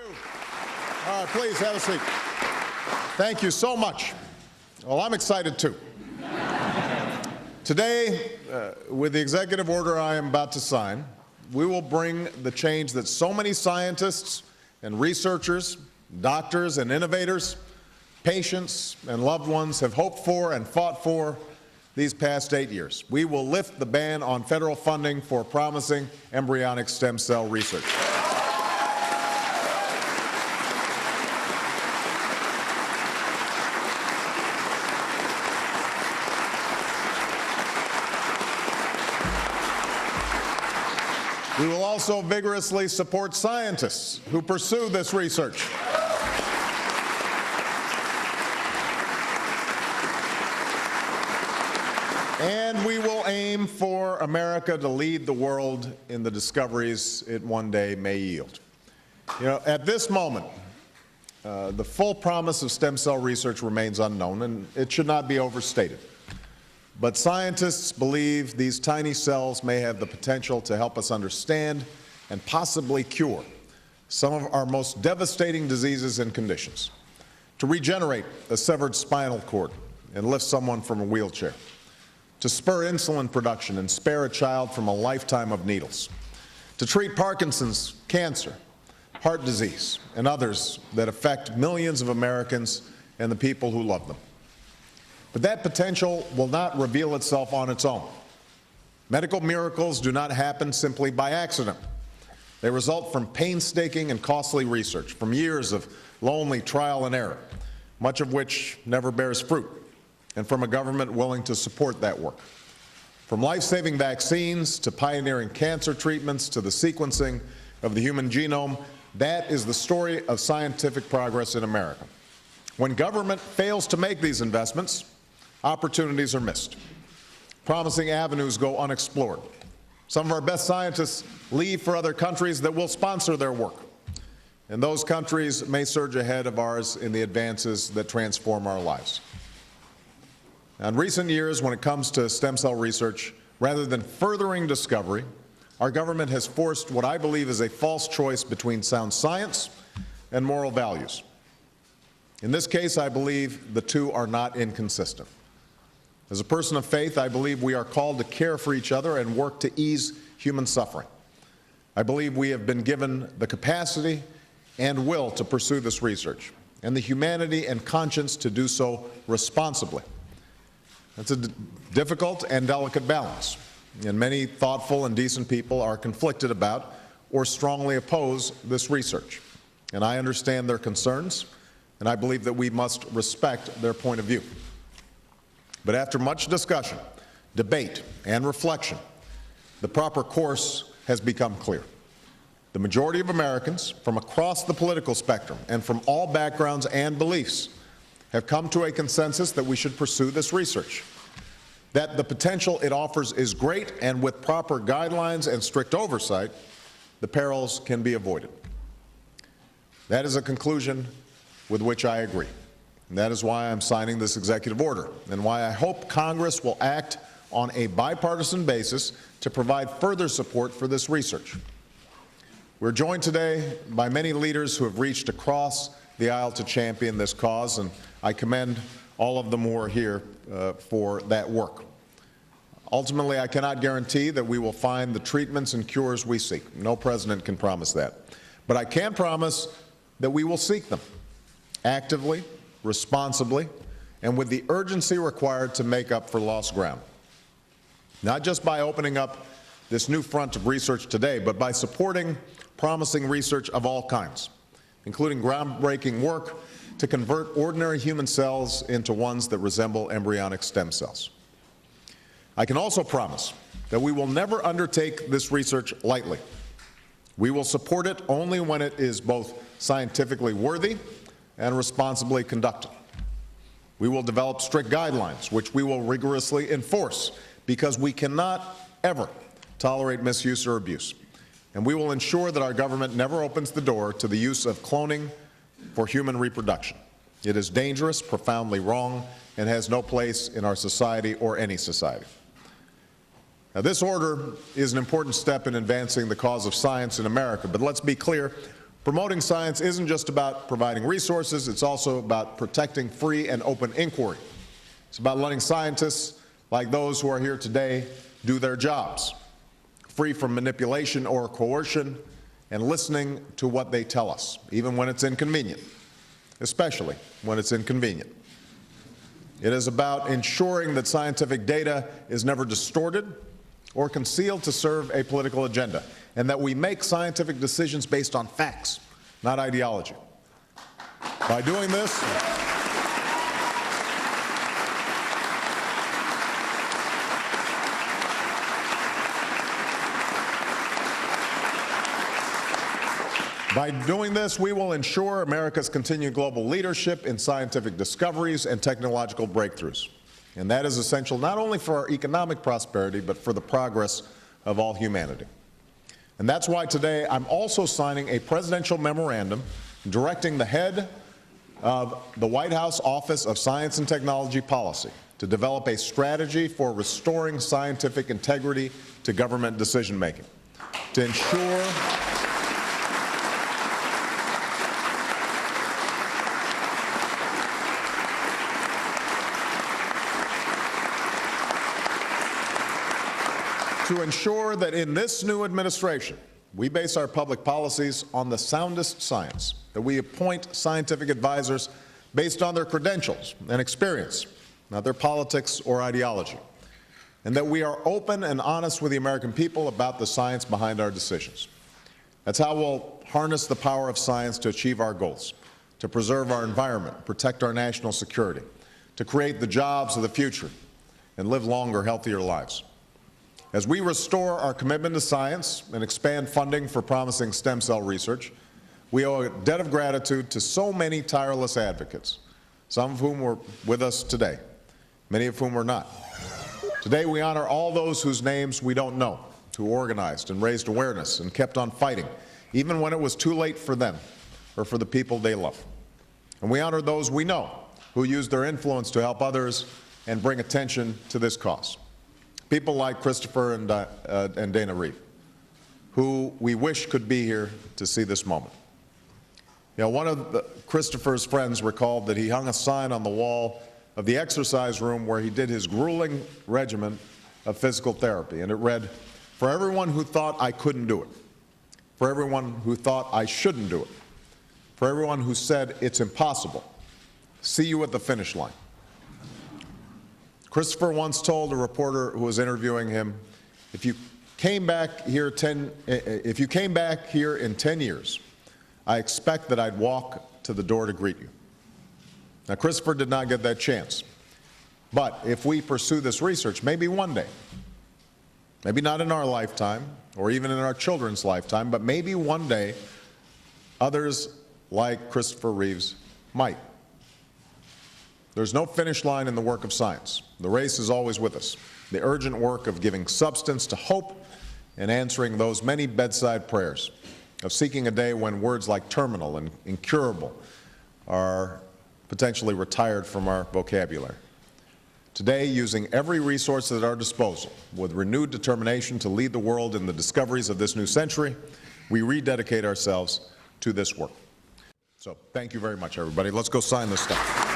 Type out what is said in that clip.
All right, please have a seat. Thank you so much. Well, I'm excited too. Today, with the executive order I am about to sign, we will bring the change that so many scientists and researchers, doctors and innovators, patients and loved ones have hoped for and fought for these past 8 years. We will lift the ban on federal funding for promising embryonic stem cell research. We will also vigorously support scientists who pursue this research. And we will aim for America to lead the world in the discoveries it one day may yield. You know, at this moment, the full promise of stem cell research remains unknown, and it should not be overstated. But scientists believe these tiny cells may have the potential to help us understand and possibly cure some of our most devastating diseases and conditions, to regenerate a severed spinal cord and lift someone from a wheelchair, to spur insulin production and spare a child from a lifetime of needles, to treat Parkinson's, cancer, heart disease, and others that affect millions of Americans and the people who love them. But that potential will not reveal itself on its own. Medical miracles do not happen simply by accident. They result from painstaking and costly research, from years of lonely trial and error, much of which never bears fruit, and from a government willing to support that work. From life-saving vaccines to pioneering cancer treatments to the sequencing of the human genome, that is the story of scientific progress in America. When government fails to make these investments, opportunities are missed. Promising avenues go unexplored. Some of our best scientists leave for other countries that will sponsor their work. And those countries may surge ahead of ours in the advances that transform our lives. In recent years, when it comes to stem cell research, rather than furthering discovery, our government has forced what I believe is a false choice between sound science and moral values. In this case, I believe the two are not inconsistent. As a person of faith, I believe we are called to care for each other and work to ease human suffering. I believe we have been given the capacity and will to pursue this research, and the humanity and conscience to do so responsibly. It's a difficult and delicate balance, and many thoughtful and decent people are conflicted about or strongly oppose this research. And I understand their concerns, and I believe that we must respect their point of view. But after much discussion, debate, and reflection, the proper course has become clear. The majority of Americans from across the political spectrum and from all backgrounds and beliefs have come to a consensus that we should pursue this research, that the potential it offers is great, and with proper guidelines and strict oversight, the perils can be avoided. That is a conclusion with which I agree. And that is why I'm signing this executive order, and why I hope Congress will act on a bipartisan basis to provide further support for this research. We're joined today by many leaders who have reached across the aisle to champion this cause, and I commend all of them who are here for that work. Ultimately, I cannot guarantee that we will find the treatments and cures we seek. No president can promise that. But I can promise that we will seek them actively, responsibly, and with the urgency required to make up for lost ground. Not just by opening up this new front of research today, but by supporting promising research of all kinds, including groundbreaking work to convert ordinary human cells into ones that resemble embryonic stem cells. I can also promise that we will never undertake this research lightly. We will support it only when it is both scientifically worthy and responsibly conducted. We will develop strict guidelines, which we will rigorously enforce, because we cannot ever tolerate misuse or abuse. And we will ensure that our government never opens the door to the use of cloning for human reproduction. It is dangerous, profoundly wrong, and has no place in our society or any society. Now, this order is an important step in advancing the cause of science in America, but let's be clear, Promoting science isn't just about providing resources, it's also about protecting free and open inquiry. It's about letting scientists like those who are here today do their jobs, free from manipulation or coercion, and listening to what they tell us, even when it's inconvenient, especially when it's inconvenient. It is about ensuring that scientific data is never distorted or concealed to serve a political agenda, and that we make scientific decisions based on facts, not ideology. By doing this, we will ensure America's continued global leadership in scientific discoveries and technological breakthroughs. And that is essential not only for our economic prosperity, but for the progress of all humanity. And that's why today I'm also signing a presidential memorandum directing the head of the White House Office of Science and Technology Policy to develop a strategy for restoring scientific integrity to government decision-making, to ensure that in this new administration, we base our public policies on the soundest science, that we appoint scientific advisors based on their credentials and experience, not their politics or ideology, and that we are open and honest with the American people about the science behind our decisions. That's how we'll harness the power of science to achieve our goals, to preserve our environment, protect our national security, to create the jobs of the future, and live longer, healthier lives. As we restore our commitment to science and expand funding for promising stem cell research, we owe a debt of gratitude to so many tireless advocates, some of whom were with us today, many of whom were not. Today we honor all those whose names we don't know, who organized and raised awareness and kept on fighting, even when it was too late for them or for the people they love. And we honor those we know, who used their influence to help others and bring attention to this cause. People like Christopher and Dana Reeve, who we wish could be here to see this moment. You know, one of Christopher's friends recalled that he hung a sign on the wall of the exercise room where he did his grueling regimen of physical therapy, and it read, "For everyone who thought I couldn't do it, for everyone who thought I shouldn't do it, for everyone who said it's impossible, see you at the finish line." Christopher once told a reporter who was interviewing him, if you came back here in 10 years, I expect that I'd walk to the door to greet you. Now, Christopher did not get that chance. But if we pursue this research, maybe one day, maybe not in our lifetime or even in our children's lifetime, but maybe one day, others like Christopher Reeves might. There's no finish line in the work of science. The race is always with us. The urgent work of giving substance to hope and answering those many bedside prayers, of seeking a day when words like terminal and incurable are potentially retired from our vocabulary. Today, using every resource at our disposal, with renewed determination to lead the world in the discoveries of this new century, we rededicate ourselves to this work. So, thank you very much, everybody. Let's go sign this stuff.